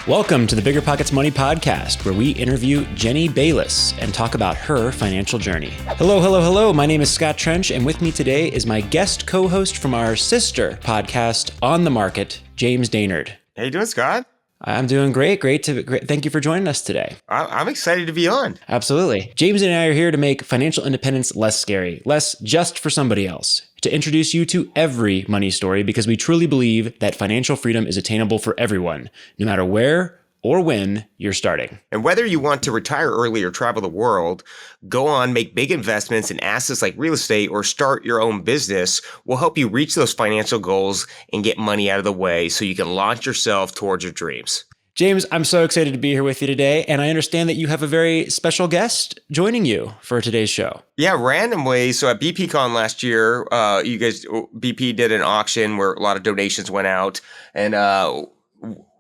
Welcome to the BiggerPockets Money Podcast, where we interview Jenny Bayless and talk about her financial journey. Hello. My name is Scott Trench, and with me today is my guest co-host from our sister podcast, On the Market, James Daynard. How you doing, Scott? I'm doing great. Great. Thank you for joining us today. I'm excited to be on. Absolutely. James and I are here to make financial independence less scary, less just for somebody else, to introduce you to every money story, because we truly believe that financial freedom is attainable for everyone, no matter where or when you're starting. And whether you want to retire early or travel the world, go on, make big investments in assets like real estate, or start your own business, will help you reach those financial goals and get money out of the way so you can launch yourself towards your dreams. James, I'm so excited to be here with you today, and I understand that you have a very special guest joining you for today's show. Yeah, randomly. So at BPCon last year, BP did an auction where a lot of donations went out, and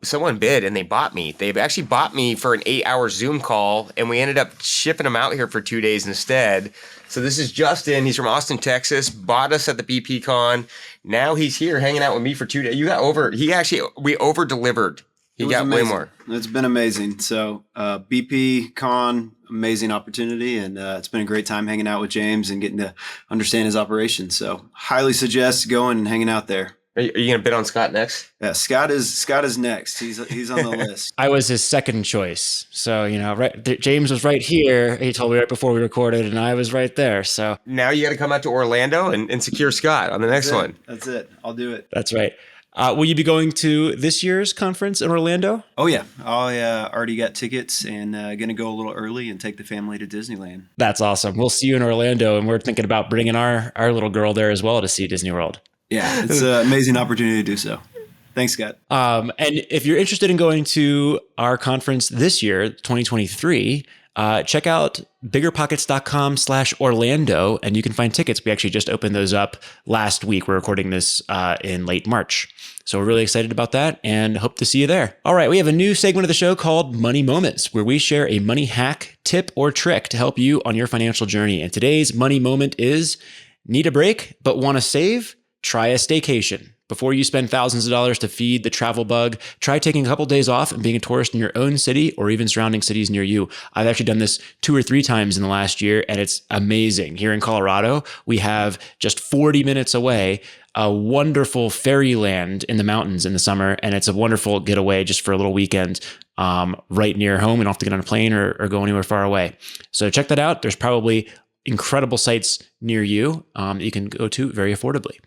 someone bid and they bought me. They've actually bought me for an 8-hour Zoom call, and we ended up shipping them out here for 2 days instead. So this is Justin. He's from Austin, Texas, bought us at the BPCon. Now he's here hanging out with me for 2 days. We over-delivered. He got amazing. way more. It's been amazing. So BPCon, amazing opportunity. And it's been a great time hanging out with James and getting to understand his operations. So highly suggest going and hanging out there. Are you going to bid on Scott next? Yeah, Scott is next. He's on the list. I was his second choice. So, James was right here. He told me right before we recorded, and I was right there. So now you got to come out to Orlando and secure Scott on the next one. That's it. I'll do it. That's right. Will you be going to this year's conference in Orlando? Oh, yeah. I already got tickets and going to go a little early and take the family to Disneyland. That's awesome. We'll see you in Orlando, and we're thinking about bringing our little girl there as well to see Disney World. Yeah, it's an amazing opportunity to do so. Thanks, Scott. And if you're interested in going to our conference this year, 2023, check out BiggerPockets.com/Orlando, and you can find tickets. We actually just opened those up last week. We're recording this in late March. So we're really excited about that and hope to see you there. All right, we have a new segment of the show called Money Moments, where we share a money hack, tip, or trick to help you on your financial journey. And today's money moment is: need a break but want to save? Try a staycation. Before you spend thousands of dollars to feed the travel bug, try taking a couple days off and being a tourist in your own city or even surrounding cities near you. I've actually done this 2 or 3 times in the last year, and it's amazing. Here in Colorado, we have just 40 minutes away a wonderful fairyland in the mountains in the summer, and it's a wonderful getaway just for a little weekend right near home. You don't have to get on a plane or go anywhere far away. So check that out. There's probably incredible sites near you you can go to very affordably.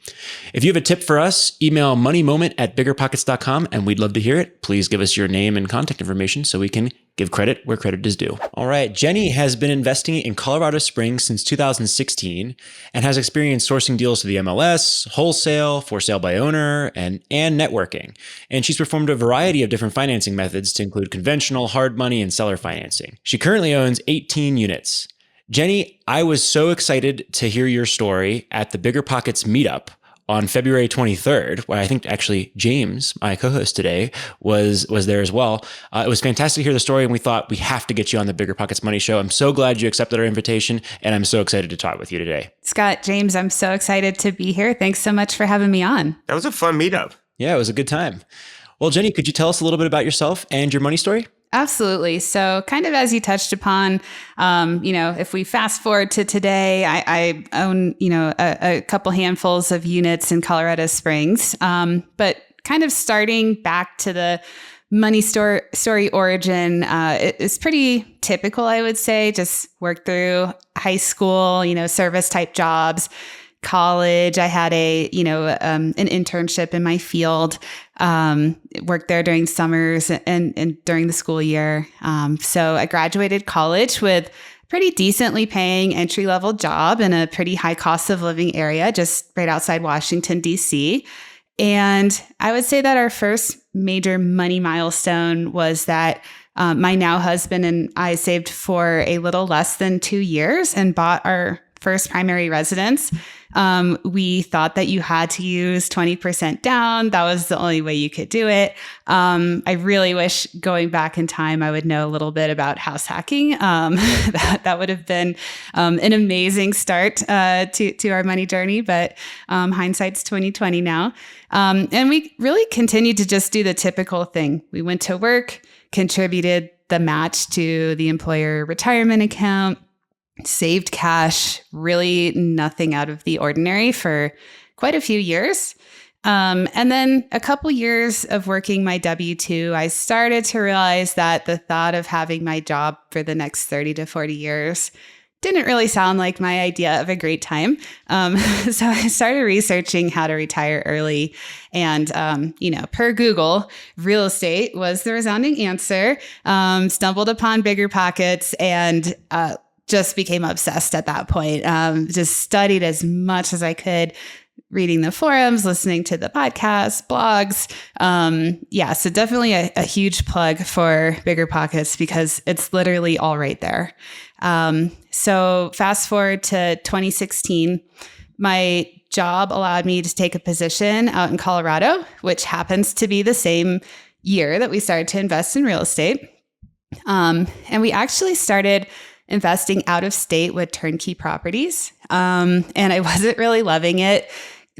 If you have a tip for us, email moneymoment@biggerpockets.com, and we'd love to hear it. Please give us your name and contact information so we can give credit where credit is due. All right. Jenny has been investing in Colorado Springs since 2016 and has experience sourcing deals to the MLS, wholesale, for sale by owner, and networking. And she's performed a variety of different financing methods to include conventional, hard money, and seller financing. She currently owns 18 units. Jenny, I was so excited to hear your story at the BiggerPockets meetup on February 23rd, where I think actually James, my co-host today, was there as well. It was fantastic to hear the story, and we thought we have to get you on the BiggerPockets Money Show. I'm so glad you accepted our invitation, and I'm so excited to talk with you today. Scott, James, I'm so excited to be here. Thanks so much for having me on. That was a fun meetup. Yeah, it was a good time. Well, Jenny, could you tell us a little bit about yourself and your money story? Absolutely. So kind of as you touched upon, if we fast forward to today, I own, a couple handfuls of units in Colorado Springs. But kind of starting back to the money story origin, it's pretty typical, I would say. Just worked through high school, service type jobs. College, I had an internship in my field, worked there during summers and during the school year. So I graduated college with pretty decently paying entry-level job in a pretty high cost of living area, just right outside Washington, D.C. And I would say that our first major money milestone was that my now husband and I saved for a little less than 2 years and bought our first primary residence, we thought that you had to use 20% down. That was the only way you could do it. I really wish going back in time, I would know a little bit about house hacking. That would have been an amazing start to our money journey, but hindsight's 2020 now. And we really continued to just do the typical thing. We went to work, contributed the match to the employer retirement account, saved cash, really nothing out of the ordinary for quite a few years. And then a couple years of working my W-2, I started to realize that the thought of having my job for the next 30 to 40 years didn't really sound like my idea of a great time. So I started researching how to retire early. And, per Google, real estate was the resounding answer. Stumbled upon BiggerPockets and just became obsessed at that point. Just studied as much as I could, reading the forums, listening to the podcasts, blogs. So definitely a huge plug for BiggerPockets because it's literally all right there. So fast forward to 2016, my job allowed me to take a position out in Colorado, which happens to be the same year that we started to invest in real estate. And we actually started investing out of state with turnkey properties. And I wasn't really loving it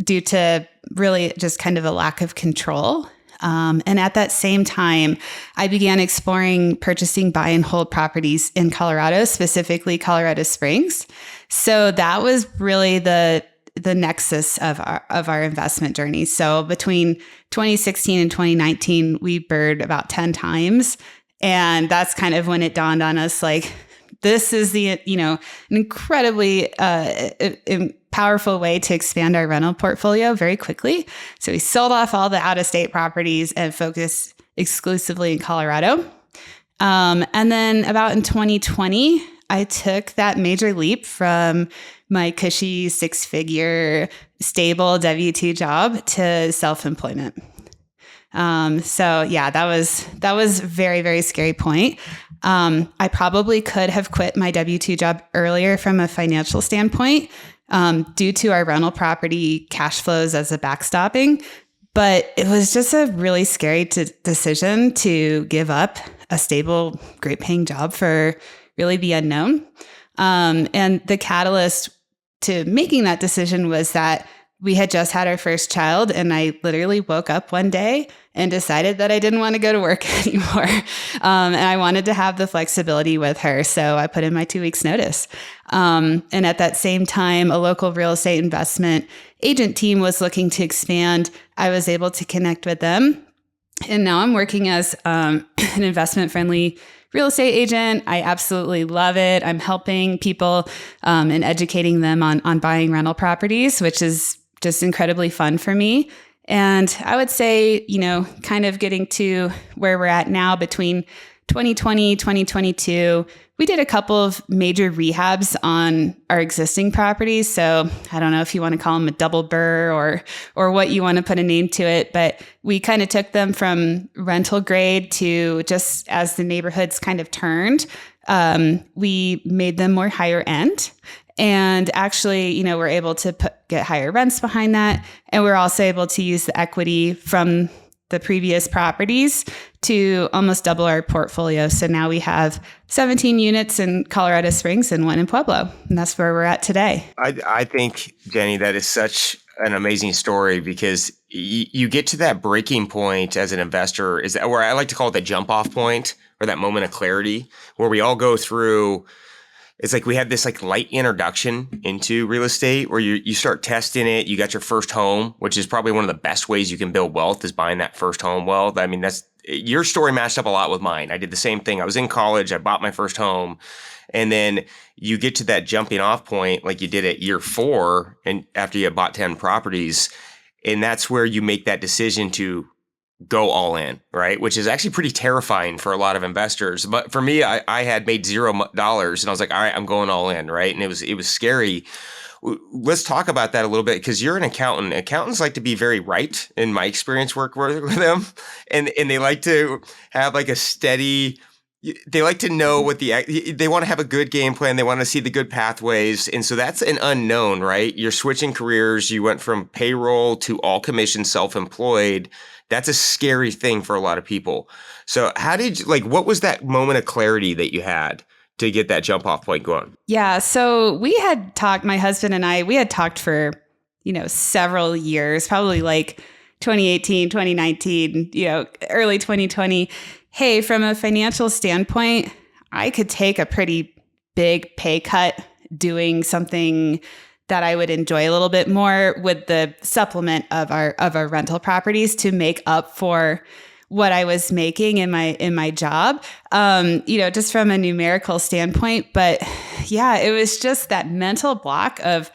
due to really just kind of a lack of control. And at that same time, I began exploring purchasing buy and hold properties in Colorado, specifically Colorado Springs. So that was really the nexus of our investment journey. So between 2016 and 2019, we BRRRR'd about 10 times. And that's kind of when it dawned on us, like, this is an incredibly powerful way to expand our rental portfolio very quickly. So we sold off all the out-of-state properties and focused exclusively in Colorado. And then about in 2020, I took that major leap from my cushy 6-figure stable W-2 job to self-employment. That was a very, very scary point. I probably could have quit my W-2 job earlier from a financial standpoint, due to our rental property cash flows as a backstopping. But it was just a really scary decision to give up a stable, great paying job for really the unknown. And the catalyst to making that decision was that we had just had our first child, and I literally woke up one day and decided that I didn't want to go to work anymore. And I wanted to have the flexibility with her. So I put in my 2 weeks notice. And at that same time, a local real estate investment agent team was looking to expand. I was able to connect with them. And now I'm working as an investment-friendly real estate agent. I absolutely love it. I'm helping people and educating them on buying rental properties, which is just incredibly fun for me. And I would say, kind of getting to where we're at now between 2020, 2022, we did a couple of major rehabs on our existing properties. So I don't know if you want to call them a double BRRRR or what you want to put a name to it, but we kind of took them from rental grade to just as the neighborhoods kind of turned, we made them more higher end. And actually, we're able to get higher rents behind that. And we're also able to use the equity from the previous properties to almost double our portfolio. So now we have 17 units in Colorado Springs and 1 in Pueblo. And that's where we're at today. I think, Jenny, that is such an amazing story because you get to that breaking point as an investor, is that where I like to call it the jump off point or that moment of clarity where we all go through. It's like we have this like light introduction into real estate where you start testing it. You got your first home, which is probably one of the best ways you can build wealth is buying that first home wealth. I mean, that's your story matched up a lot with mine. I did the same thing. I was in college. I bought my first home. And then you get to that jumping off point like you did at year 4 and after you had bought 10 properties. And that's where you make that decision to go all in, right? Which is actually pretty terrifying for a lot of investors. But for me, I had made $0 and I was like, all right, I'm going all in, right? And it was scary. Let's talk about that a little bit because you're an accountant. Accountants like to be very right in my experience working with them. And they like to have like a steady, they like to know what they want to have a good game plan. They want to see the good pathways. And so that's an unknown, right? You're switching careers. You went from payroll to all commission self-employed. That's a scary thing for a lot of people. So what was that moment of clarity that you had to get that jump off point going? Yeah. So we had talked, my husband and I, we had talked for, several years, probably like 2018, 2019, early 2020. Hey, from a financial standpoint, I could take a pretty big pay cut doing something that I would enjoy a little bit more with the supplement of our rental properties to make up for what I was making in my job, just from a numerical standpoint. But yeah, it was just that mental block of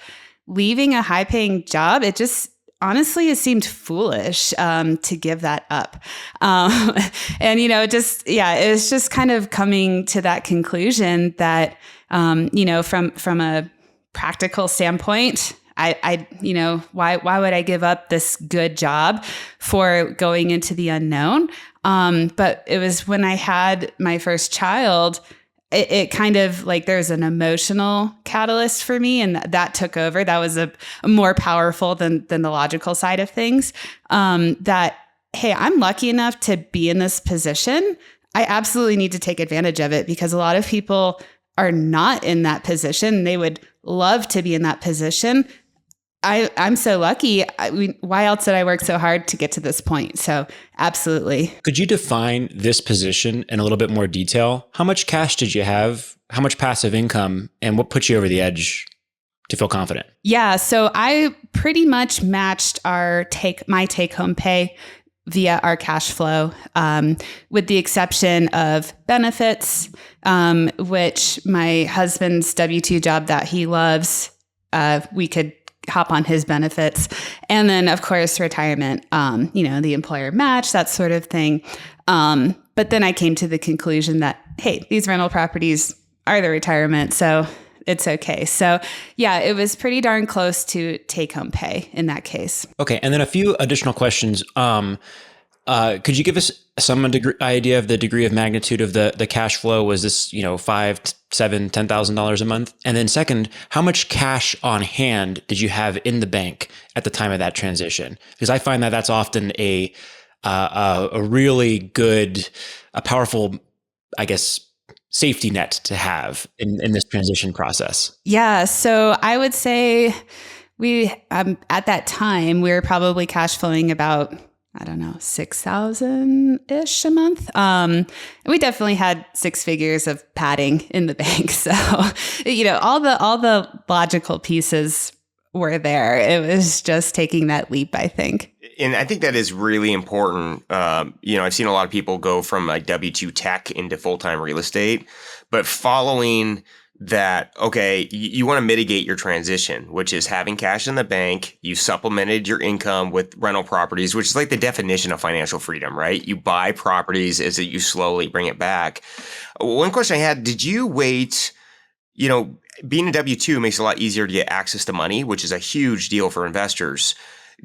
leaving a high paying job. It just, honestly, it seemed foolish to give that up. And, it was just kind of coming to that conclusion that, from a practical standpoint, why would I give up this good job for going into the unknown? But it was when I had my first child, it kind of like there's an emotional catalyst for me, and that took over. That was a more powerful than the logical side of things. That, hey, I'm lucky enough to be in this position. I absolutely need to take advantage of it, because a lot of people are not in that position. They would love to be in that position. I'm so lucky. Why else did I work so hard to get to this point? So absolutely. Could you define this position in a little bit more detail? How much cash did you have? How much passive income? And what put you over the edge to feel confident? Yeah. So I pretty much matched my take home pay via our cash flow, with the exception of benefits, which my husband's W-2 job that he loves, we could hop on his benefits. And then, of course, retirement, the employer match, that sort of thing. But then I came to the conclusion that, hey, these rental properties are the retirement, so it's okay. So yeah, it was pretty darn close to take home pay in that case. Okay. And then a few additional questions. Could you give us some idea of the degree of magnitude of the cash flow? Was this, $5,000, $7,000, $10,000 a month? And then second, how much cash on hand did you have in the bank at the time of that transition? Because I find that that's often a really good, a powerful, I guess, safety net to have in this transition process. Yeah. So I would say we, at that time, we were probably cash flowing about, I don't know, 6,000-ish a month. We definitely had six figures of padding in the bank. So, all the logical pieces were there. It was just taking that leap, I think. And I think that is really important. I've seen a lot of people go from like W-2 tech into full-time real estate, but following that, okay, you want to mitigate your transition, which is having cash in the bank. You supplemented your income with rental properties, which is like the definition of financial freedom, right? You buy properties as you slowly bring it back. One question I had, did you wait, being a W-2 makes it a lot easier to get access to money, which is a huge deal for investors.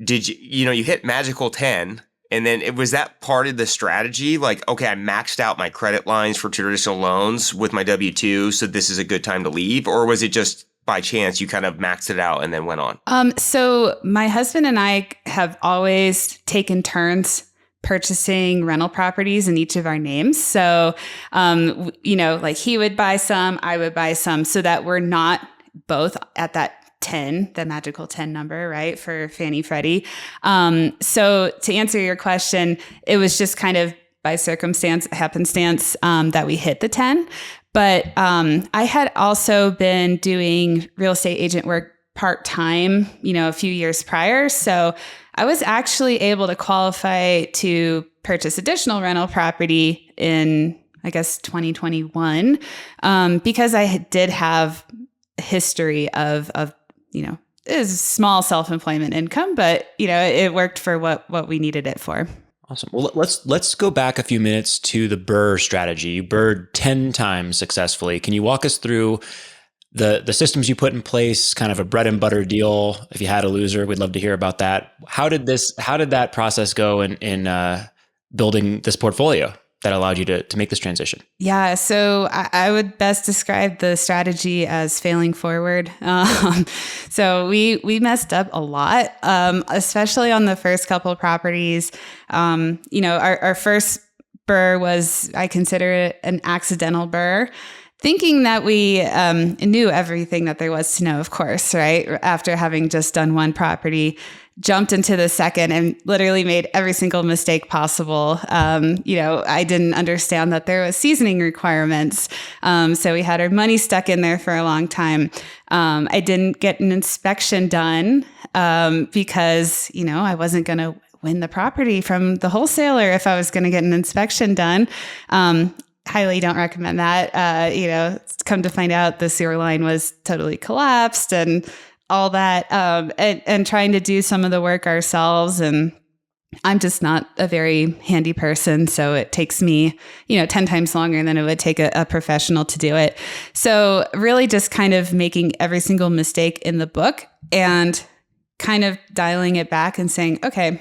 Did you hit magical 10, and then was that part of the strategy? Like, okay, I maxed out my credit lines for traditional loans with my W-2, so this is a good time to leave? Or was it just by chance you kind of maxed it out and then went on? So my husband and I have always taken turns purchasing rental properties in each of our names. So, like he would buy some, I would buy some, so that we're not both at that 10, the magical 10 number, right, for Fannie Freddie. So to answer your question, it was just kind of by happenstance, that we hit the 10. But I had also been doing real estate agent work part-time, a few years prior. So I was actually able to qualify to purchase additional rental property in, I guess, 2021, because I did have a history of it is small self-employment income, but it worked for what we needed it for. Awesome. Well, let's go back a few minutes to the BRRRR strategy. You BRRRRed 10 times successfully. Can you walk us through the systems you put in place, kind of a bread and butter deal? If you had a loser, we'd love to hear about that. How did that process go in building this portfolio that allowed you to make this transition? Yeah, so I would best describe the strategy as failing forward. So we messed up a lot, especially on the first couple of properties. Our first BRRRR was, I consider it an accidental BRRRR, thinking that we knew everything that there was to know, of course, right? After having just done one property, jumped into the second and literally made every single mistake possible. I didn't understand that there was seasoning requirements. So we had our money stuck in there for a long time. I didn't get an inspection done because, I wasn't going to win the property from the wholesaler if I was going to get an inspection done. Highly don't recommend that. Come to find out the sewer line was totally collapsed and all that, and trying to do some of the work ourselves. And I'm just not a very handy person. So it takes me, 10 times longer than it would take a professional to do it. So really just kind of making every single mistake in the book and kind of dialing it back and saying, okay,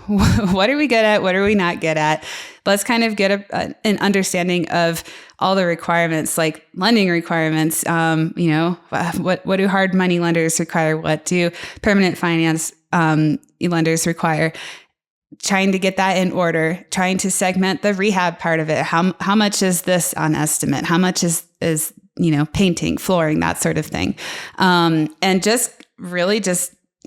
what are we good at? What are we not good at? Let's kind of get an understanding of all the requirements, like lending requirements. What do hard money lenders require? What do permanent finance lenders require? Trying to get that in order, trying to segment the rehab part of it. How much is this on estimate? How much is painting, flooring, that sort of thing. And just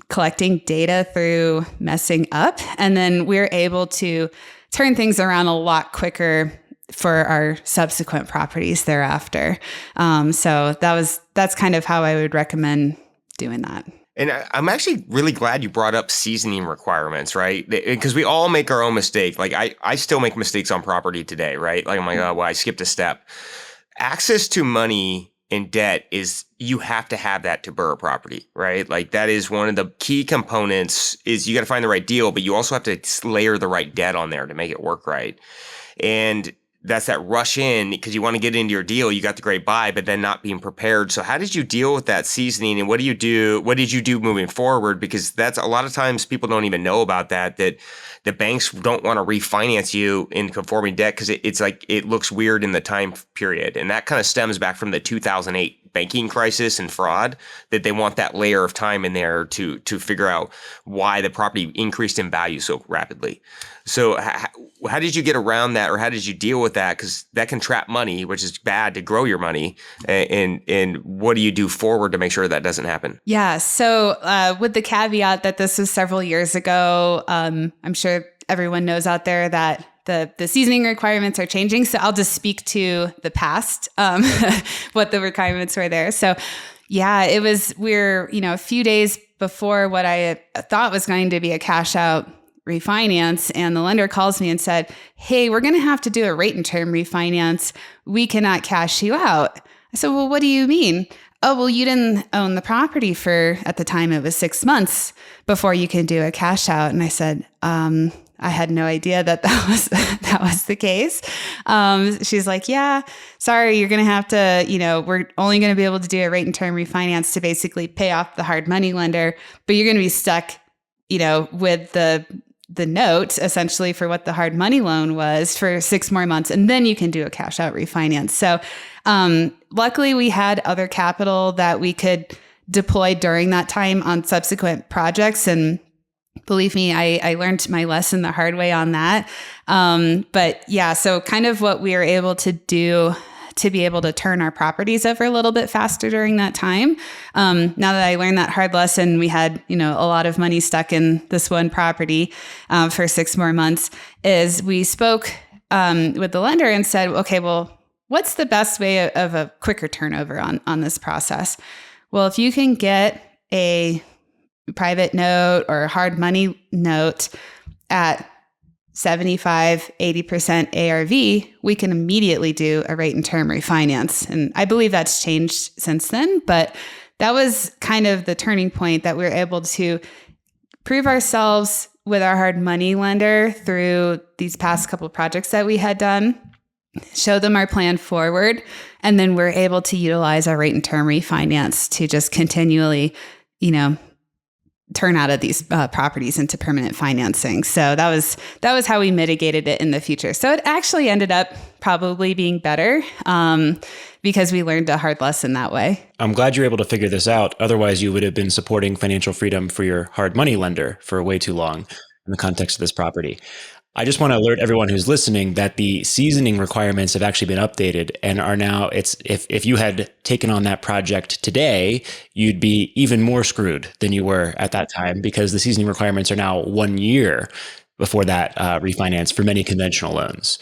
collecting data through messing up. And then we're able to turn things around a lot quicker for our subsequent properties thereafter. So that's kind of how I would recommend doing that. And I'm actually really glad you brought up seasoning requirements, right? Because we all make our own mistake. Like I still make mistakes on property today, right? Like I'm like, oh, well, I skipped a step. Access to money in debt is you have to have that to BRRRR property, right? Like that is one of the key components is you got to find the right deal, but you also have to layer the right debt on there to make it work right. And that's that rush in because you want to get into your deal. You got the great buy, but then not being prepared. So how did you deal with that seasoning and what do you do? What did you do moving forward? Because that's a lot of times people don't even know about that the banks don't want to refinance you in conforming debt because it's like it looks weird in the time period. And that kind of stems back from the 2008 banking crisis and fraud, that they want that layer of time in there to figure out why the property increased in value so rapidly. So how did you get around that, or how did you deal with that? Because that can trap money, which is bad to grow your money. And what do you do forward to make sure that doesn't happen? Yeah. So with the caveat that this was several years ago, I'm sure everyone knows out there that the seasoning requirements are changing. So I'll just speak to the past, what the requirements were there. So yeah, we're a few days before what I thought was going to be a cash out refinance. And the lender calls me and said, hey, we're going to have to do a rate and term refinance. We cannot cash you out. I said, well, what do you mean? Oh, well, you didn't own the property for, at the time it was 6 months before you can do a cash out. And I said, I had no idea that was the case. She's like, yeah, sorry, you're going to have to, we're only going to be able to do a rate and term refinance to basically pay off the hard money lender, but you're going to be stuck, with the note essentially for what the hard money loan was for 6 more months. And then you can do a cash out refinance. So, luckily we had other capital that we could deploy during that time on subsequent projects. And believe me, I learned my lesson the hard way on that. But yeah, so kind of what we were able to do to be able to turn our properties over a little bit faster during that time. Now that I learned that hard lesson, we had, a lot of money stuck in this one property for 6 more months, is we spoke with the lender and said, okay, well, what's the best way of a quicker turnover on this process? Well, if you can get a private note or a hard money note at 75, 80% ARV, we can immediately do a rate and term refinance. And I believe that's changed since then, but that was kind of the turning point that we were able to prove ourselves with our hard money lender through these past couple of projects that we had done, show them our plan forward, and then we're able to utilize our rate and term refinance to just continually, turn out of these properties into permanent financing. So that was how we mitigated it in the future. So it actually ended up probably being better because we learned a hard lesson that way. I'm glad you're able to figure this out. Otherwise, you would have been supporting financial freedom for your hard money lender for way too long in the context of this property. I just want to alert everyone who's listening that the seasoning requirements have actually been updated and are now, if you had taken on that project today, you'd be even more screwed than you were at that time, because the seasoning requirements are now 1 year before that refinance for many conventional loans.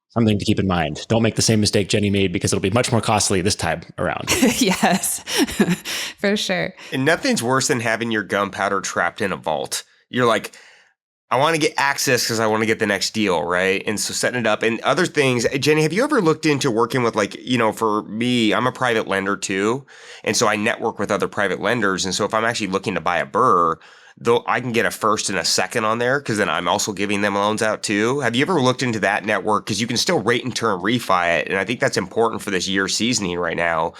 Something to keep in mind. Don't make the same mistake Jenny made, because it'll be much more costly this time around. Yes, for sure. And nothing's worse than having your gunpowder trapped in a vault. You're like, I want to get access because I want to get the next deal, right? And so setting it up and other things. Jenny, have you ever looked into working with, like, for me, I'm a private lender too. And so I network with other private lenders. And so if I'm actually looking to buy a BRRRR, though, I can get a first and a second on there, because then I'm also giving them loans out too. Have you ever looked into that network? Because you can still rate and term refi it. And I think that's important for this year seasoning right now.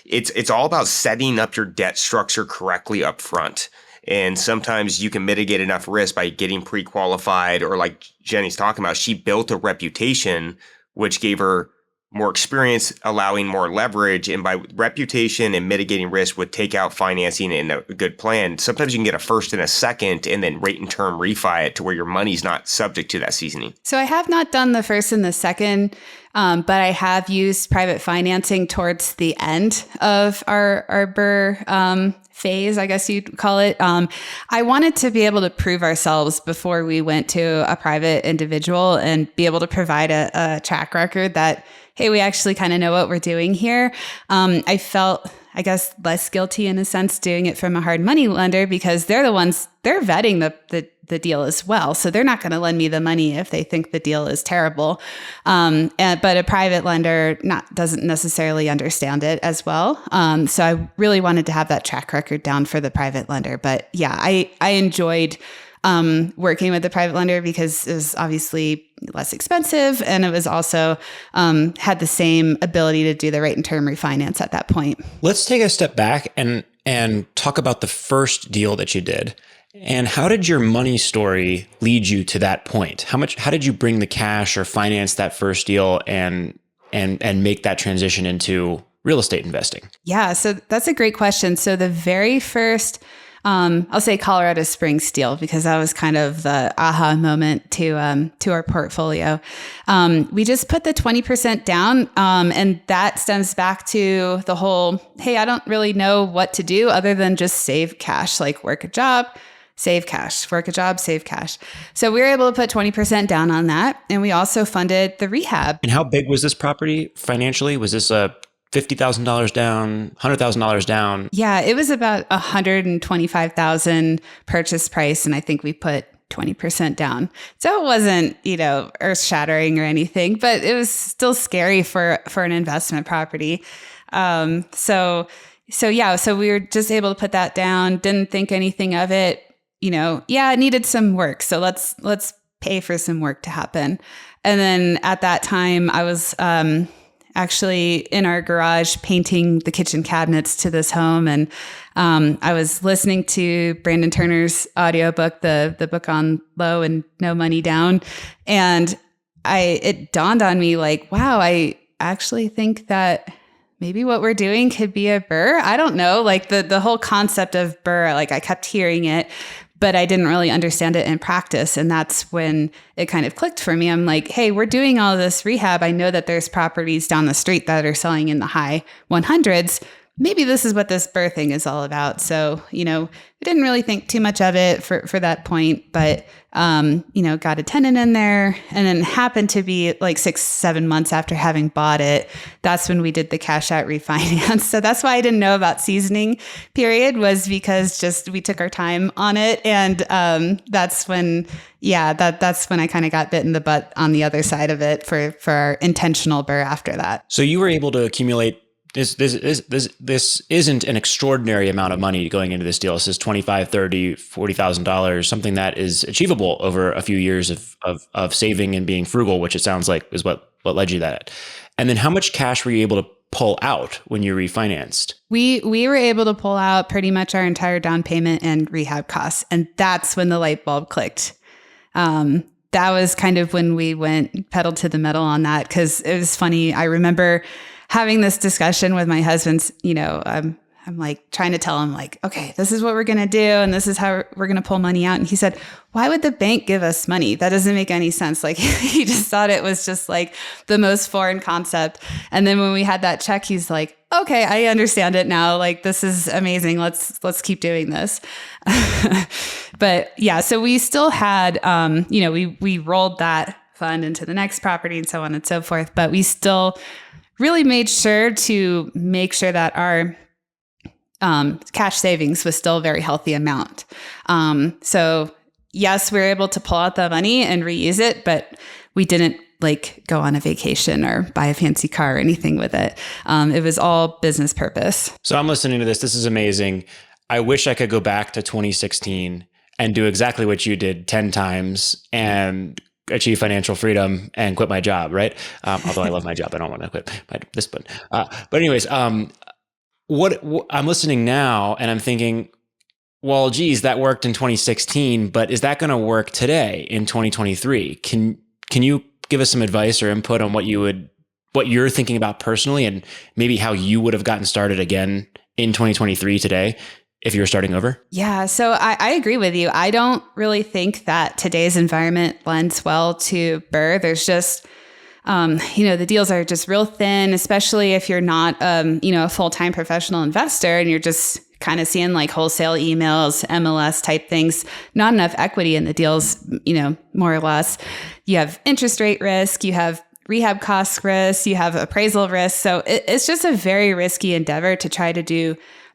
It's all about setting up your debt structure correctly up front. And sometimes you can mitigate enough risk by getting pre-qualified, or like Jenny's talking about, she built a reputation, which gave her more experience, allowing more leverage. And by reputation and mitigating risk would take out financing in a good plan. Sometimes you can get a first and a second and then rate and term refi it to where your money's not subject to that seasoning. So I have not done the first and the second, but I have used private financing towards the end of our BRRRR phase, I guess you'd call it. I wanted to be able to prove ourselves before we went to a private individual and be able to provide a track record that, hey, we actually kind of know what we're doing here. I felt, I guess, less guilty in a sense doing it from a hard money lender, because they're the ones, they're vetting the deal as well. So they're not going to lend me the money if they think the deal is terrible. But a private lender doesn't necessarily understand it as well. So I really wanted to have that track record down for the private lender. But yeah, I enjoyed working with the private lender because it was obviously less expensive, and it was also had the same ability to do the rate and term refinance at that point. Let's take a step back and talk about the first deal that you did. And how did your money story lead you to that point? How did you bring the cash or finance that first deal and make that transition into real estate investing? Yeah, so that's a great question. So the very first, I'll say Colorado Springs deal, because that was kind of the aha moment to our portfolio. We just put the 20% down, and that stems back to the whole, hey, I don't really know what to do other than just save cash, like work a job, save cash, work a job, save cash. So we were able to put 20% down on that. And we also funded the rehab. And how big was this property financially? Was this a $50,000 down, $100,000 down? Yeah, it was about $125,000 purchase price. And I think we put 20% down. So it wasn't, earth shattering or anything, but it was still scary for an investment property. So we were just able to put that down. Didn't think anything of it. It needed some work. So let's pay for some work to happen. And then at that time, I was actually in our garage painting the kitchen cabinets to this home. And I was listening to Brandon Turner's audiobook, the book on low and no money down. And it dawned on me like, wow, I actually think that maybe what we're doing could be a BRRRR. I don't know, like the whole concept of BRRRR, like I kept hearing it, but I didn't really understand it in practice. And that's when it kind of clicked for me. I'm like, hey, we're doing all this rehab. I know that there's properties down the street that are selling in the high 100s. Maybe this is what this BRRRR thing is all about. So, we didn't really think too much of it for that point, but, got a tenant in there, and then happened to be like 6-7 months after having bought it. That's when we did the cash out refinance. So that's why I didn't know about seasoning period, was because just we took our time on it. And that's when I kind of got bit in the butt on the other side of it for our intentional BRRRR after that. So you were able to accumulate this isn't an extraordinary amount of money going into this deal. This is $25,000, $30,000, $40,000, something that is achievable over a few years of saving and being frugal, which it sounds like is what led you to that. And then how much cash were you able to pull out when you refinanced? We were able to pull out pretty much our entire down payment and rehab costs. And that's when the light bulb clicked. That was kind of when we went pedal to the metal on that, because it was funny. I remember having this discussion with my husband. I'm like trying to tell him like, okay, this is what we're going to do. And this is how we're going to pull money out. And he said, why would the bank give us money? That doesn't make any sense. Like he just thought it was just like the most foreign concept. And then when we had that check, he's like, okay, I understand it now. Like, this is amazing. Let's keep doing this. But yeah, so we still had, we rolled that fund into the next property and so on and so forth. But we still really made sure to make sure that our cash savings was still a very healthy amount. So yes, we were able to pull out the money and reuse it, but we didn't like go on a vacation or buy a fancy car or anything with it. It was all business purpose. So I'm listening to this. This is amazing. I wish I could go back to 2016 and do exactly what you did 10 times and achieve financial freedom and quit my job, right? Although I love my job. I don't want to quit this, but anyways, what I'm listening now and I'm thinking, well, geez, that worked in 2016, but is that going to work today in 2023? Can you give us some advice or input on what you're thinking about personally and maybe how you would have gotten started again in 2023 today if you were starting over? Yeah, so I agree with you. I don't really think that today's environment lends well to BRRRR. There's just the deals are just real thin, especially if you're not, a full-time professional investor and you're just kind of seeing like wholesale emails, MLS type things, not enough equity in the deals, more or less. You have interest rate risk, you have rehab cost risk, you have appraisal risk. So it's just a very risky endeavor to try to do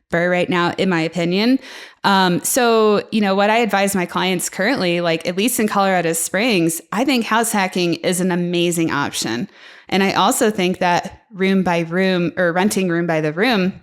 BRRRR right now, in my opinion. So what I advise my clients currently, like at least in Colorado Springs, I think house hacking is an amazing option. And I also think that room by room or renting room by the room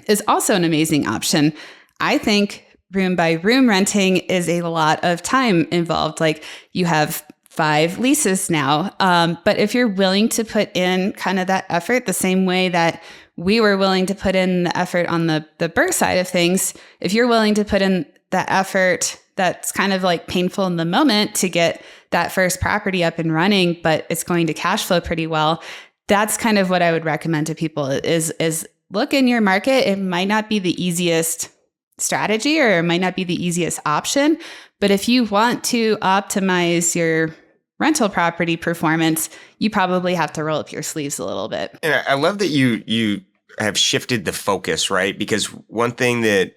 is also an amazing option. I think room by room renting is a lot of time involved. Like you have 5 leases now. But if you're willing to put in kind of that effort the same way that we were willing to put in the effort on the BRRRR side of things, if you're willing to put in the effort that's kind of like painful in the moment to get that first property up and running, but it's going to cash flow pretty well, that's kind of what I would recommend to people is look in your market. It might not be the easiest strategy or it might not be the easiest option, but if you want to optimize your rental property performance, you probably have to roll up your sleeves a little bit. And I love that you have shifted the focus, right? Because one thing that,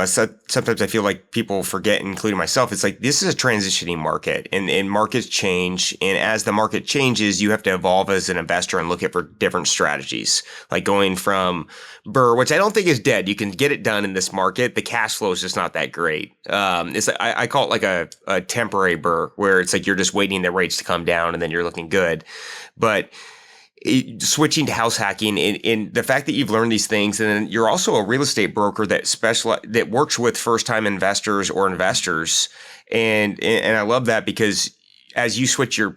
sometimes I feel like people forget, including myself, it's like this is a transitioning market and markets change. And as the market changes, you have to evolve as an investor and look at for different strategies, like going from BRRRR, which I don't think is dead. You can get it done in this market. The cash flow is just not that great. I call it like a temporary BRRRR where it's like you're just waiting the rates to come down and then you're looking good. But switching to house hacking and the fact that you've learned these things, and then you're also a real estate broker that works with first-time investors or investors, and I love that because as you switch your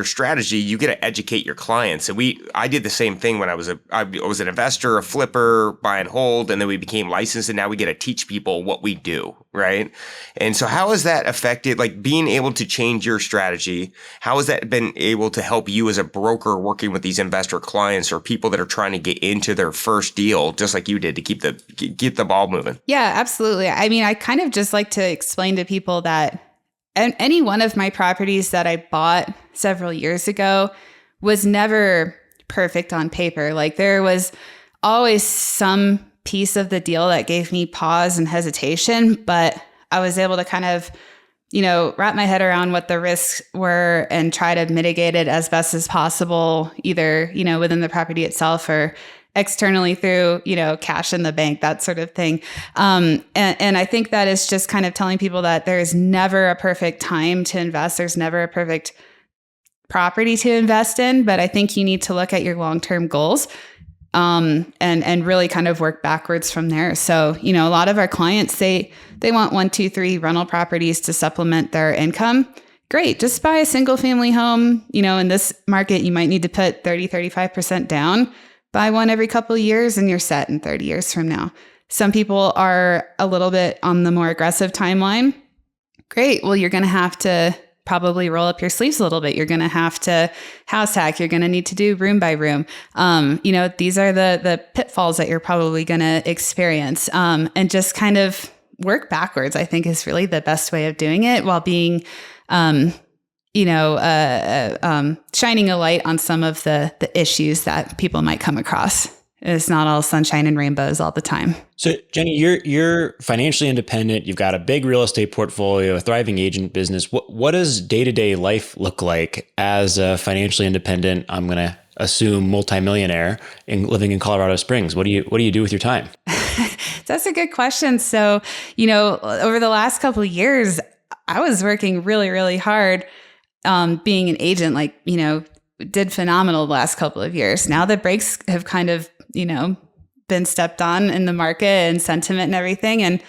strategy, you get to educate your clients. And I did the same thing when I was an investor, a flipper, buy and hold, and then we became licensed, and now we get to teach people what we do, right? And so how has that affected, like being able to change your strategy? How has that been able to help you as a broker working with these investor clients or people that are trying to get into their first deal, just like you did, to get the ball moving? Yeah, absolutely. I mean, I kind of just like to explain to people that any one of my properties that I bought several years ago was never perfect on paper. Like there was always some piece of the deal that gave me pause and hesitation, but I was able to kind of, wrap my head around what the risks were and try to mitigate it as best as possible, either, within the property itself or externally through, cash in the bank, that sort of thing. And I think that is just kind of telling people that there is never a perfect time to invest. There's never a perfect property to invest in, but I think you need to look at your long-term goals, and really kind of work backwards from there. So, a lot of our clients, they want 1, 2, 3 rental properties to supplement their income. great. Just buy a single family home. In this market, you might need to put 30-35% down. Buy one every couple of years and you're set in 30 years from now. Some people are a little bit on the more aggressive timeline. Great. Well, you're going to have to probably roll up your sleeves a little bit. You're going to have to house hack. You're going to need to do room by room. These are the pitfalls that you're probably going to experience. And just kind of work backwards, I think, is really the best way of doing it, while being, shining a light on some of the issues that people might come across. It's not all sunshine and rainbows all the time. So Jenny, you're financially independent. You've got a big real estate portfolio, a thriving agent business. What does day-to-day life look like as a financially independent, I'm going to assume multimillionaire living in Colorado Springs? What do you do with your time? That's a good question. So, over the last couple of years, I was working really, really hard, being an agent, did phenomenal the last couple of years. Now the brakes have kind of, been stepped on in the market and sentiment and everything. And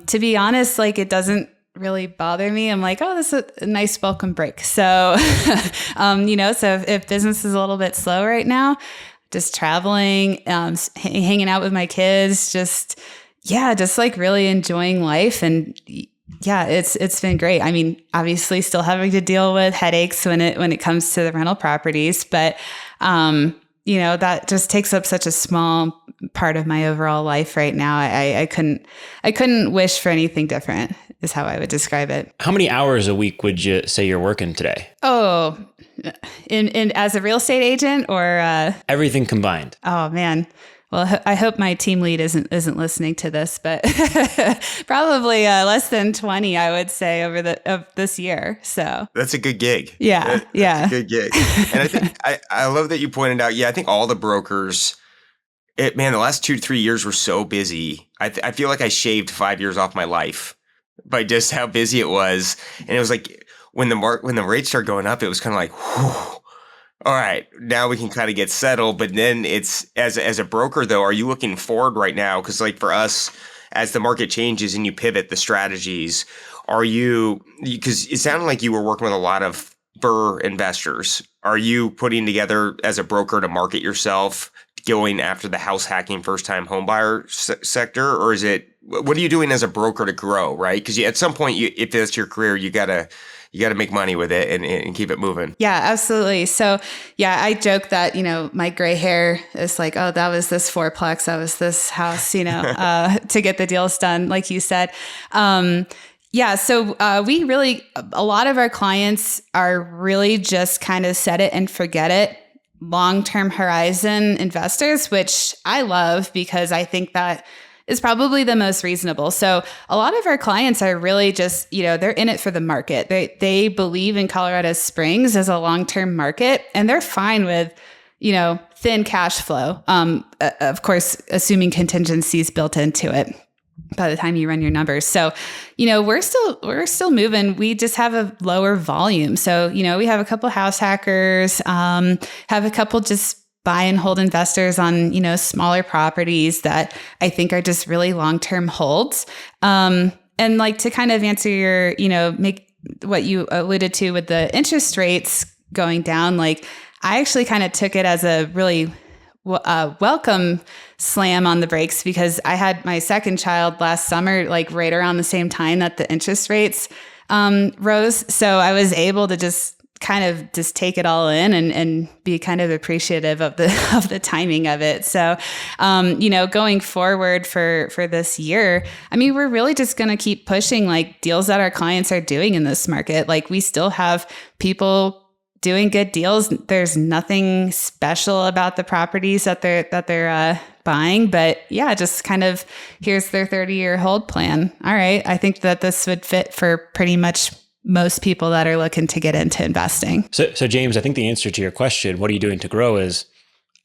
to be honest, it doesn't really bother me. I'm like, oh, this is a nice welcome break. So, so if business is a little bit slow right now, just traveling, hanging out with my kids, just really enjoying life. And yeah, it's been great. I mean, obviously still having to deal with headaches when it comes to the rental properties, but, that just takes up such a small part of my overall life right now. I couldn't wish for anything different, is how I would describe it. How many hours a week would you say you're working today? Oh, in as a real estate agent, or everything combined? Oh man. Well, I hope my team lead isn't listening to this, but probably less than 20, I would say, of this year. So that's a good gig. Yeah, that's a good gig. And I think I love that you pointed out. Yeah, I think all the brokers, the last 2 to 3 years were so busy. I feel like I shaved 5 years off my life by just how busy it was. And it was like when the rates started going up, it was kind of like, whew. All right, now we can kind of get settled. But then it's as a broker, though, are you looking forward right now? Because for us, as the market changes and you pivot the strategies, because it sounded like you were working with a lot of BRRRR investors. Are you putting together as a broker to market yourself, going after the house hacking first time home buyer sector? Or what are you doing as a broker to grow, right? Because at some point, if that's your career, you got to make money with it and keep it moving. Yeah, absolutely. So yeah, I joke that, my gray hair is like, oh, that was this fourplex, that was this house, to get the deals done, like you said. So a lot of our clients are really just kind of set it and forget it, long-term horizon investors, which I love because I think that is probably the most reasonable. So a lot of our clients are really just, they're in it for the market. They believe in Colorado Springs as a long-term market, and they're fine with, thin cash flow. Of course, assuming contingencies built into it by the time you run your numbers. So, we're still moving. We just have a lower volume. So, we have a couple house hackers, have a couple just buy and hold investors on, smaller properties that I think are just really long-term holds. And to kind of answer your, make what you alluded to with the interest rates going down, I actually kind of took it as a really welcome slam on the brakes, because I had my second child last summer, right around the same time that the interest rates rose. So I was able to just kind of just take it all in and be kind of appreciative of the timing of it. So, going forward for this year, we're really just going to keep pushing deals that our clients are doing in this market. We still have people doing good deals. There's nothing special about the properties that they're buying, but yeah, just kind of here's their 30-year hold plan. All right. I think that this would fit for pretty much most people that are looking to get into investing. So James, I think the answer to your question, what are you doing to grow, is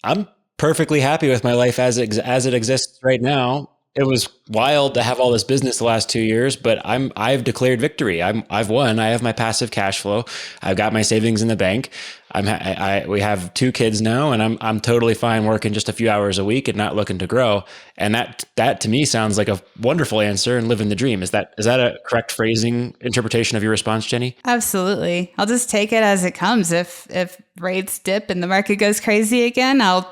I'm perfectly happy with my life as it exists right now. it was wild to have all this business the last 2 years, but I've declared victory. I've won. I have my passive cash flow. I've got my savings in the bank. We have 2 kids now, and I'm totally fine working just a few hours a week and not looking to grow. And that to me sounds like a wonderful answer and living the dream. Is that a correct phrasing interpretation of your response, Jenny? Absolutely. I'll just take it as it comes. If rates dip and the market goes crazy again, I'll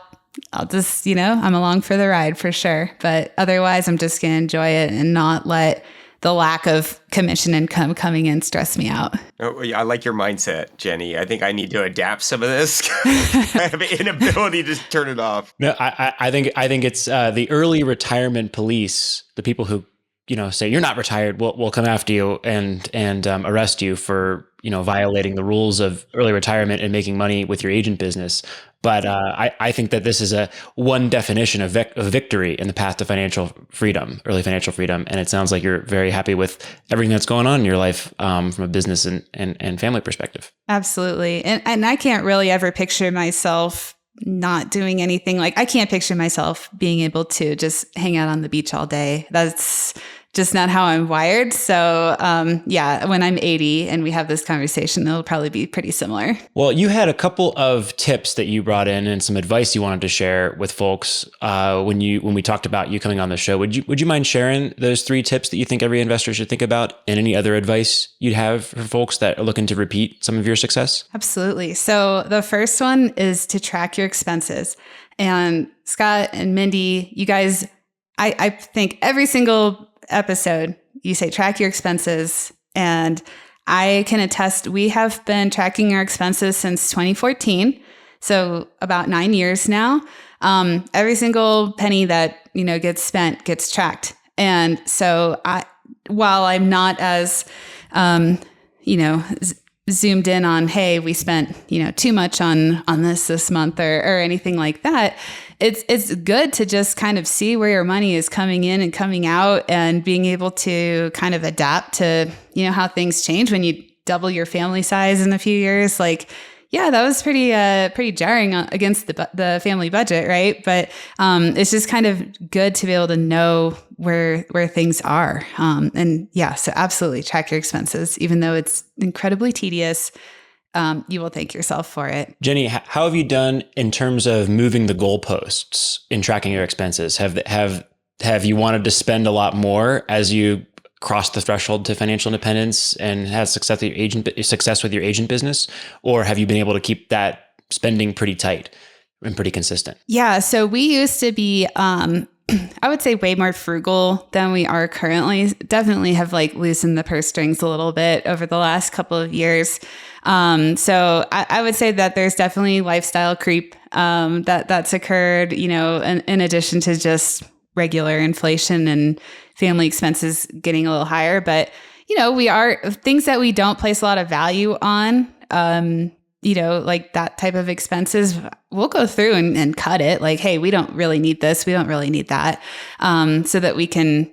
just, I'm along for the ride for sure. But otherwise, I'm just going to enjoy it and not let the lack of commission income coming in stress me out. Oh, yeah, I like your mindset, Jenny. I think I need to adapt some of this. I have an inability to turn it off. No, I think it's the early retirement police, the people who say you're not retired, we'll come after you and arrest you for violating the rules of early retirement and making money with your agent business. But I think that this is one definition of victory in the path to financial freedom, early financial freedom. And it sounds like you're very happy with everything that's going on in your life from a business and family perspective. Absolutely. And I can't really ever picture myself not doing anything. Like, I can't picture myself being able to just hang out on the beach all day. That's just not how I'm wired. So when I'm 80 and we have this conversation, it'll probably be pretty similar. Well, you had a couple of tips that you brought in and some advice you wanted to share with folks when we talked about you coming on the show. Would you mind sharing those 3 tips that you think every investor should think about, and any other advice you'd have for folks that are looking to repeat some of your success? Absolutely. So the first one is to track your expenses. And Scott and Mindy, you guys, I think every single episode you say track your expenses, and I can attest we have been tracking our expenses since 2014, so about 9 years now. Every single penny that gets spent gets tracked, and so while I'm not as zoomed in on, hey, we spent too much on this month or anything like that, it's good to just kind of see where your money is coming in and coming out, and being able to kind of adapt to how things change when you double your family size in a few years. Like, yeah, that was pretty jarring against the family budget, right? But it's just kind of good to be able to know where things are. So absolutely track your expenses, even though it's incredibly tedious. You will thank yourself for it. Jenny, how have you done in terms of moving the goalposts in tracking your expenses? Have you wanted to spend a lot more as you cross the threshold to financial independence and have success with your agent business, or have you been able to keep that spending pretty tight and pretty consistent? Yeah, so we used to be I would say way more frugal than we are currently. Definitely have loosened the purse strings a little bit over the last couple of years. So I would say that there's definitely lifestyle creep that's occurred, in addition to just regular inflation and family expenses getting a little higher. But, we are things that we don't place a lot of value on, like that type of expenses, we'll go through and cut it. Like, hey, we don't really need this. We don't really need that. So that we can,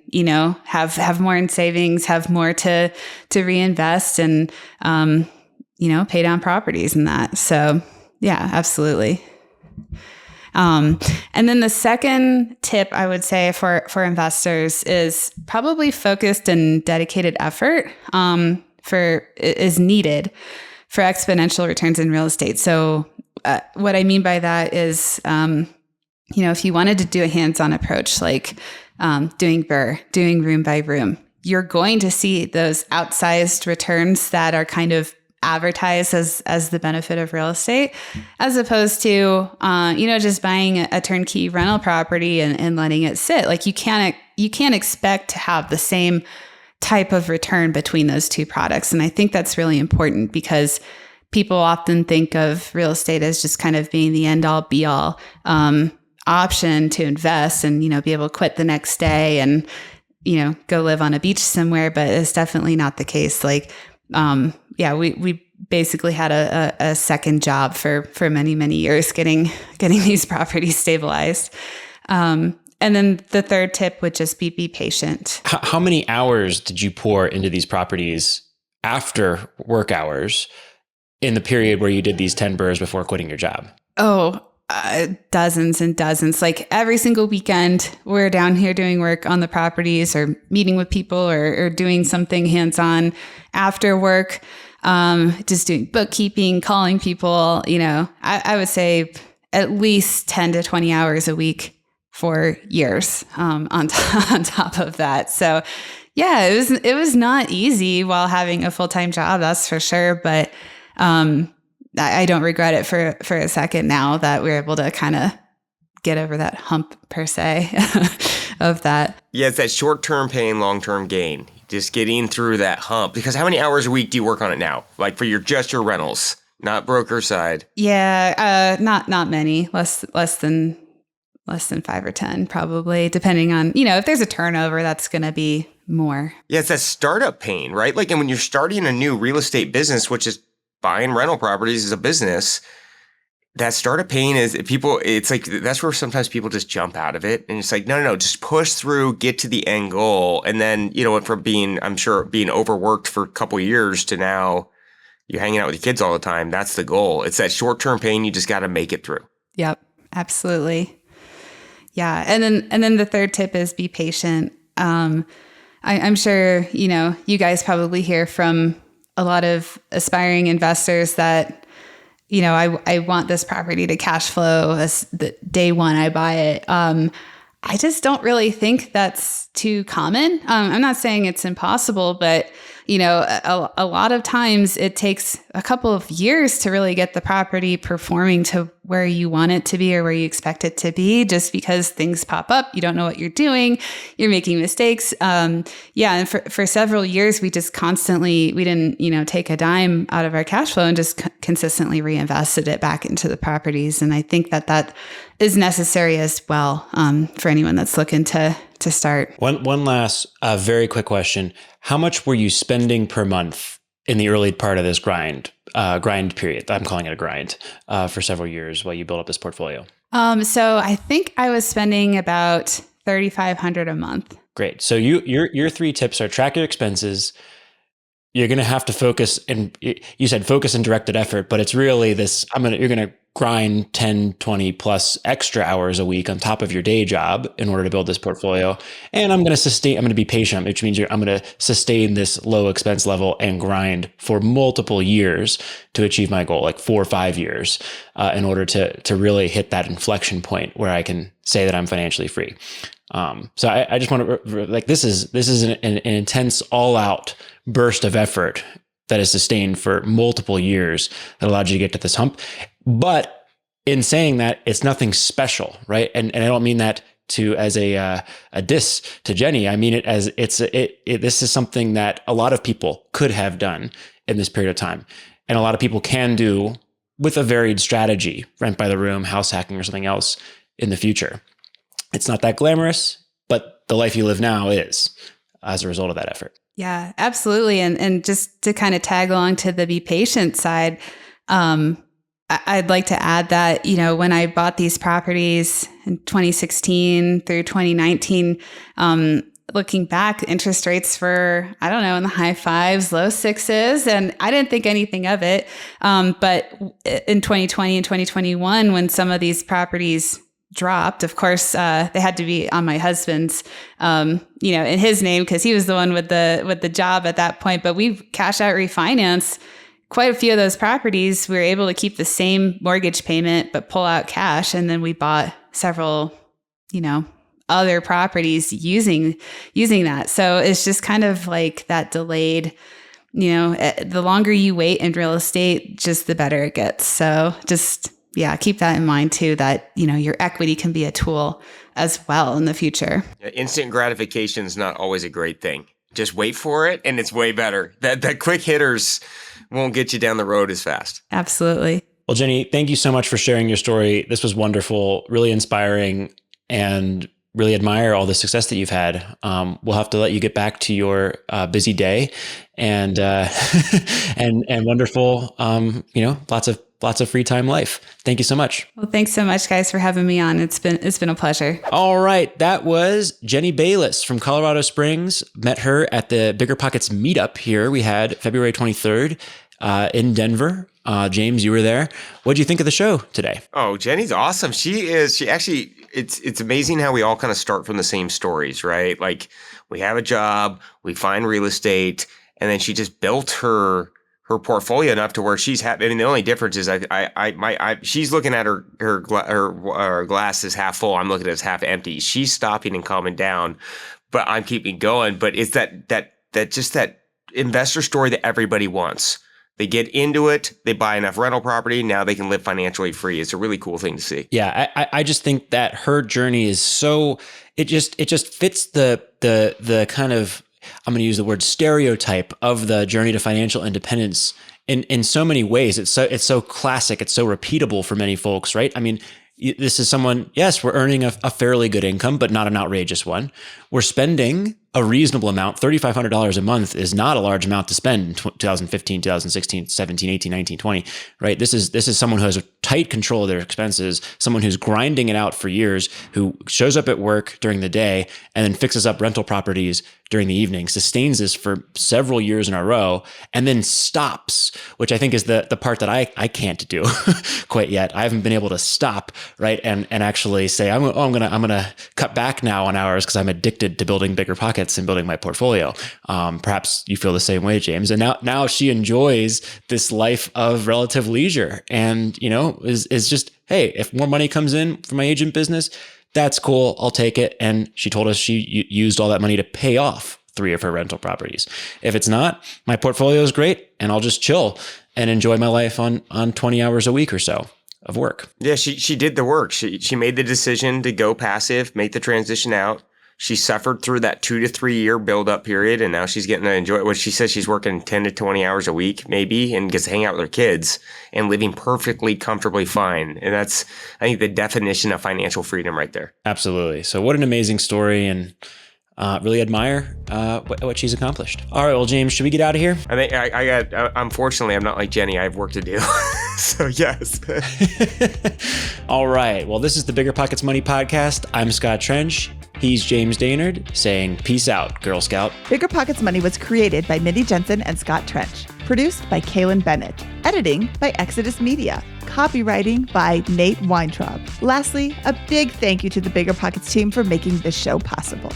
have more in savings, have more to reinvest and, pay down properties and that. So yeah, absolutely. And then the second tip I would say for investors is probably focused and dedicated effort, is needed for exponential returns in real estate. So, what I mean by that is, if you wanted to do a hands-on approach, like, doing BRRRR, doing room by room, you're going to see those outsized returns that are kind of advertised as the benefit of real estate, as opposed to, just buying a turnkey rental property and letting it sit. Like, you can't expect to have the same type of return between those two products. And I think that's really important, because people often think of real estate as just kind of being the end all be all option to invest and, be able to quit the next day and, go live on a beach somewhere. But it's definitely not the case. Like, we basically had a second job for many, many years getting these properties stabilized. And then the third tip would just be patient. How many hours did you pour into these properties after work hours in the period where you did these 10 BRRRRs before quitting your job? Oh, dozens and dozens. Like every single weekend, we're down here doing work on the properties or meeting with people or doing something hands-on after work, just doing bookkeeping, calling people. I would say at least 10 to 20 hours a week for years on top of that. So yeah, it was not easy while having a full-time job, that's for sure. But I don't regret it for a second now that we're able to kind of get over that hump per se of that. Yeah, it's that short-term pain, long-term gain. Just getting through that hump. Because how many hours a week do you work on it now? Like for just your rentals, not broker side? Yeah, not many. Less than 5 or 10 probably, depending on, if there's a turnover, that's going to be more. Yeah, it's that startup pain, right? Like, and when you're starting a new real estate business, which is buying rental properties as a business, that startup pain it's like, that's where sometimes people just jump out of it. And it's like, no, just push through, get to the end goal. And then, from being overworked for a couple of years to now you're hanging out with your kids all the time. That's the goal. It's that short-term pain. You just got to make it through. Yep, absolutely. Yeah. And then the third tip is be patient. I'm sure, you guys probably hear from a lot of aspiring investors that, I want this property to cash flow as the day one I buy it. I just don't really think that's too common. I'm not saying it's impossible, but a lot of times it takes a couple of years to really get the property performing to where you want it to be or where you expect it to be, just because things pop up. You don't know what you're doing. You're making mistakes. And for several years, we just constantly, we didn't, take a dime out of our cash flow and just consistently reinvested it back into the properties. And I think that is necessary as well for anyone that's looking to start. One last very quick question. How much were you spending per month in the early part of this grind period? I'm calling it a grind for several years while you build up this portfolio. So I think I was spending about $3,500 a month. Great. So your 3 tips are track your expenses. You're going to have to focus, and you said focus and directed effort, but it's really this, you're going to grind 10, 20 plus extra hours a week on top of your day job in order to build this portfolio. And I'm going to be patient, which means I'm going to sustain this low expense level and grind for multiple years to achieve my goal, like 4 or 5 years, in order to really hit that inflection point where I can say that I'm financially free. So I just want to this is an intense all out burst of effort that is sustained for multiple years that allowed you to get to this hump. But in saying that, it's nothing special, right? And I don't mean that as a diss to Jenny. I mean it as this is something that a lot of people could have done in this period of time, and a lot of people can do with a varied strategy, rent by the room, house hacking, or something else in the future. It's not that glamorous, but the life you live now is as a result of that effort. Yeah, absolutely. And just to kind of tag along to the be patient side, I'd like to add that, when I bought these properties in 2016 through 2019, looking back, interest rates were, I don't know, in the high 5s, low 6s, and I didn't think anything of it. But in 2020 and 2021, when some of these properties dropped, of course, they had to be on my husband's, in his name, because he was the one with the job at that point. But we cash out refinance quite a few of those properties. We were able to keep the same mortgage payment, but pull out cash. And then we bought several, other properties using that. So it's just kind of like that delayed, the longer you wait in real estate, just the better it gets. So just, keep that in mind too, that, your equity can be a tool as well in the future. Instant gratification is not always a great thing. Just wait for it and it's way better. That quick hitters won't get you down the road as fast. Absolutely. Well, Jenny, thank you so much for sharing your story. This was wonderful, really inspiring, and really admire all the success that you've had. We'll have to let you get back to your busy day and and wonderful, lots of free time life. Thank you so much. Well, thanks so much, guys, for having me on. It's been a pleasure. All right. That was Jenny Bayless from Colorado Springs. Met her at the BiggerPockets meetup here we had February 23rd in Denver. James, you were there. What did you think of the show today? Oh, Jenny's awesome. She actually, it's amazing how we all kind of start from the same stories, right? Like we have a job, we find real estate, and then she just built her portfolio enough to where she's happy. I mean, the only difference is she's looking at her glass is half full. I'm looking at it as half empty. She's stopping and calming down, but I'm keeping going. But it's that investor story that everybody wants. They get into it. They buy enough rental property. Now they can live financially free. It's a really cool thing to see. Yeah, I just think that her journey is so, it just fits the kind of, I'm going to use the word stereotype of the journey to financial independence in so many ways. It's so classic. It's so repeatable for many folks, right? I mean, this is someone, yes, we're earning a fairly good income, but not an outrageous one. We're spending a reasonable amount. $3,500 a month is not a large amount to spend in 2015, 2016, 17, 18, 19, 20, right? This is someone who has a tight control of their expenses, someone who's grinding it out for years, who shows up at work during the day and then fixes up rental properties during the evening, sustains this for several years in a row, and then stops, which I think is the part that I can't do quite yet. I haven't been able to stop, right? And actually say, I'm gonna cut back now on hours because I'm addicted to building BiggerPockets and building my portfolio. Perhaps you feel the same way, James. And now she enjoys this life of relative leisure, and is just, hey, if more money comes in from my agent business, that's cool. I'll take it. And she told us she used all that money to pay off 3 of her rental properties. If it's not, my portfolio is great, and I'll just chill and enjoy my life on 20 hours a week or so of work. Yeah, she did the work. She made the decision to go passive, make the transition out. She suffered through that 2 to 3 year build-up period, and now she's getting to enjoy it. What she says, she's working 10 to 20 hours a week, maybe, and gets to hang out with her kids and living perfectly, comfortably fine. And that's, I think, the definition of financial freedom right there. Absolutely. So what an amazing story, and really admire what she's accomplished. All right, well, James, should we get out of here? I think I got, unfortunately, I'm not like Jenny. I have work to do. So, yes. All right. Well, this is the BiggerPockets Money Podcast. I'm Scott Trench. He's James Daynard, saying peace out, Girl Scout. BiggerPockets Money was created by Mindy Jensen and Scott Trench. Produced by Kaylin Bennett. Editing by Exodus Media. Copywriting by Nate Weintraub. Lastly, a big thank you to the BiggerPockets team for making this show possible.